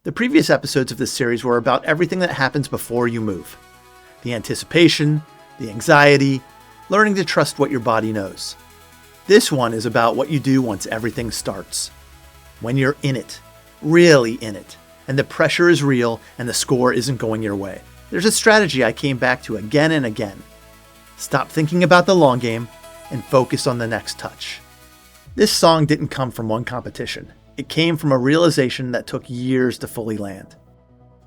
The previous episodes of this series were about everything that happens before you move. The anticipation, the anxiety, learning to trust what your body knows. This one is about what you do once everything starts. When you're in it, really in it, and the pressure is real and the score isn't going your way. There's a strategy I came back to again and again. Stop thinking about the long game and focus on the next touch. This song didn't come from one competition. It came from a realization that took years to fully land.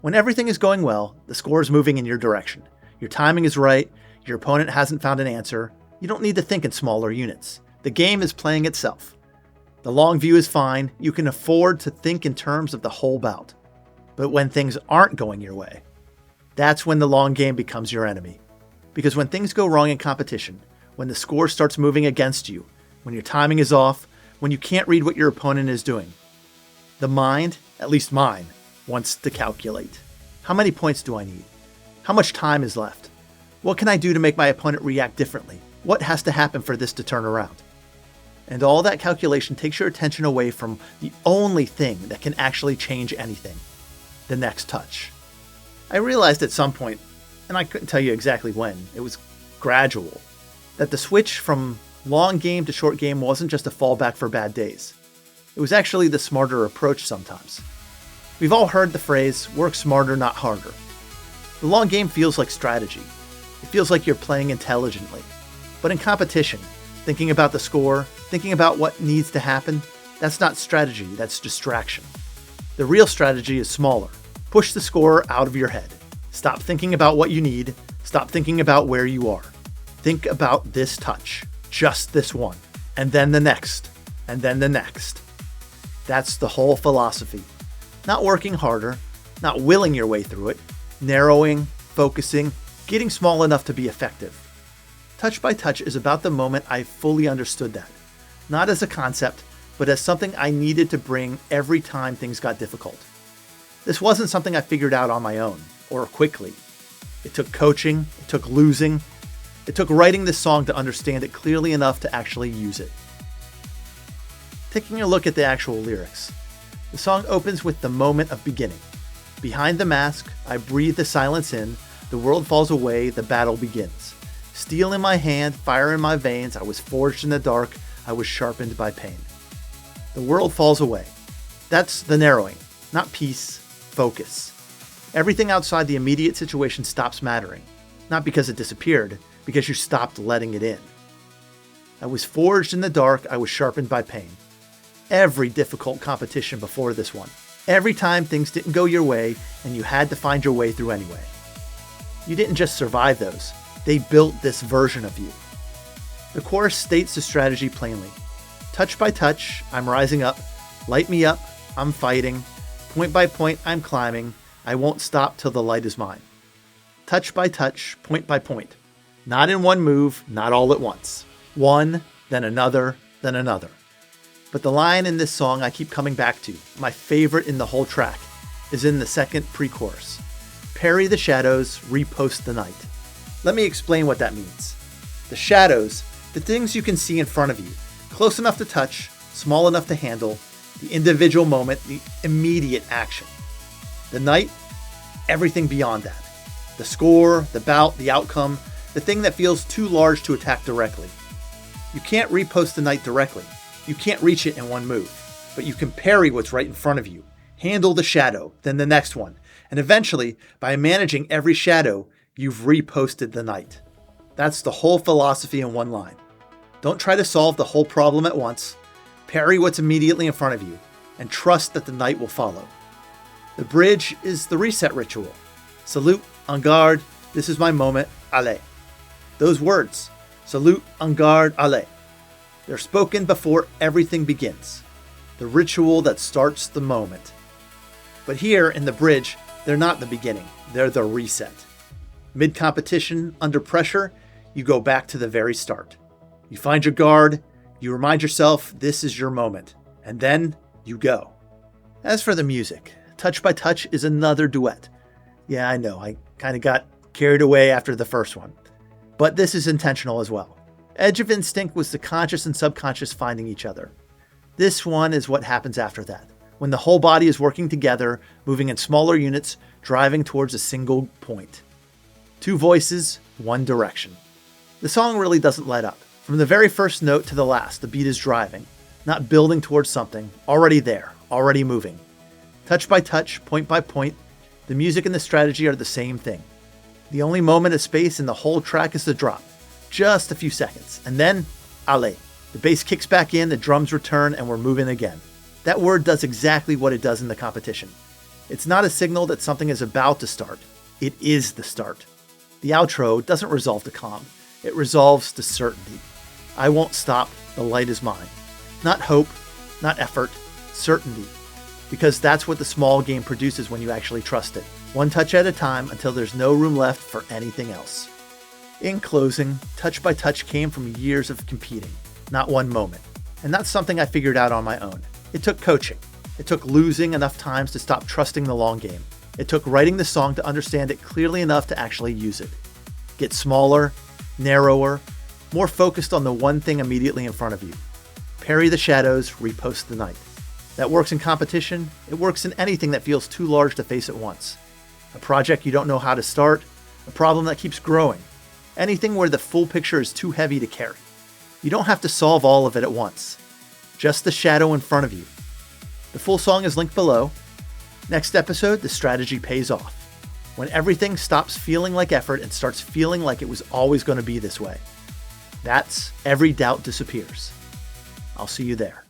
When everything is going well, the score is moving in your direction. Your timing is right, your opponent hasn't found an answer. You don't need to think in smaller units. The game is playing itself. The long view is fine. You can afford to think in terms of the whole bout. But when things aren't going your way, that's when the long game becomes your enemy. Because when things go wrong in competition, when the score starts moving against you, when your timing is off, when you can't read what your opponent is doing, the mind, at least mine, wants to calculate. How many points do I need? How much time is left? What can I do to make my opponent react differently? What has to happen for this to turn around? And all that calculation takes your attention away from the only thing that can actually change anything, the next touch. I realized at some point, and I couldn't tell you exactly when, it was gradual, that the switch from long game to short game wasn't just a fallback for bad days. It was actually the smarter approach sometimes. We've all heard the phrase, work smarter, not harder. The long game feels like strategy. It feels like you're playing intelligently. But in competition, thinking about the score, thinking about what needs to happen, that's not strategy, that's distraction. The real strategy is smaller. Push the score out of your head. Stop thinking about what you need. Stop thinking about where you are. Think about this touch, just this one, and then the next, and then the next. That's the whole philosophy. Not working harder, not willing your way through it, narrowing, focusing, getting small enough to be effective. Touch by touch is about the moment I fully understood that. Not as a concept, but as something I needed to bring every time things got difficult. This wasn't something I figured out on my own, or quickly. It took coaching, it took losing, it took writing this song to understand it clearly enough to actually use it. Taking a look at the actual lyrics, the song opens with the moment of beginning. Behind the mask, I breathe the silence in, the world falls away, the battle begins. Steel in my hand, fire in my veins, I was forged in the dark, I was sharpened by pain. The world falls away. That's the narrowing, not peace, focus. Everything outside the immediate situation stops mattering, not because it disappeared, because you stopped letting it in. I was forged in the dark, I was sharpened by pain. Every difficult competition before this one. Every time things didn't go your way and you had to find your way through anyway. You didn't just survive those, they built this version of you. The chorus states the strategy plainly. Touch by touch, I'm rising up. Light me up, I'm fighting. Point by point, I'm climbing. I won't stop till the light is mine. Touch by touch, point by point. Not in one move, not all at once. One, then another, then another. But the line in this song I keep coming back to, my favorite in the whole track, is in the second pre-chorus. Parry the shadows, repost the night. Let me explain what that means. The shadows, the things you can see in front of you, close enough to touch, small enough to handle, the individual moment, the immediate action. The night, everything beyond that. The score, the bout, the outcome, the thing that feels too large to attack directly. You can't repost the night directly. You can't reach it in one move, but you can parry what's right in front of you, handle the shadow, then the next one, and eventually, by managing every shadow, you've reposted the night. That's the whole philosophy in one line. Don't try to solve the whole problem at once. Parry what's immediately in front of you, and trust that the night will follow. The bridge is the reset ritual. Salute, en garde, this is my moment, allez. Those words, salute, en garde, allez. They're spoken before everything begins. The ritual that starts the moment. But here in the bridge, they're not the beginning, they're the reset. Mid-competition, under pressure, you go back to the very start. You find your guard, you remind yourself this is your moment, and then you go. As for the music, Touch by Touch is another duet. Yeah, I know, I kind of got carried away after the first one. But this is intentional as well. Edge of Instinct was the conscious and subconscious finding each other. This one is what happens after that. when the whole body is working together, moving in smaller units, driving towards a single point. 2 voices, 1 direction. The song really doesn't let up. From the very first note to the last, the beat is driving, not building towards something, already there, already moving. Touch by touch, point by point, the music and the strategy are the same thing. The only moment of space in the whole track is the drop. Just a few seconds. And then, allez. The bass kicks back in, the drums return, and we're moving again. That word does exactly what it does in the competition. It's not a signal that something is about to start. It is the start. The outro doesn't resolve to calm. It resolves to certainty. I won't stop. The light is mine. Not hope, not effort, certainty. Because that's what the small game produces when you actually trust it. 1 touch at a time until there's no room left for anything else. In closing, touch by touch came from years of competing, not one moment. And that's something I figured out on my own. It took coaching. It took losing enough times to stop trusting the long game. It took writing the song to understand it clearly enough to actually use it. Get smaller, narrower, more focused on the one thing immediately in front of you. Parry the shadows, repost the night. That works in competition. It works in anything that feels too large to face at once. A project you don't know how to start, a problem that keeps growing. Anything where the full picture is too heavy to carry. You don't have to solve all of it at once. Just the shadow in front of you. The full song is linked below. Next episode, the strategy pays off. When everything stops feeling like effort and starts feeling like it was always going to be this way. That's every doubt disappears. I'll see you there.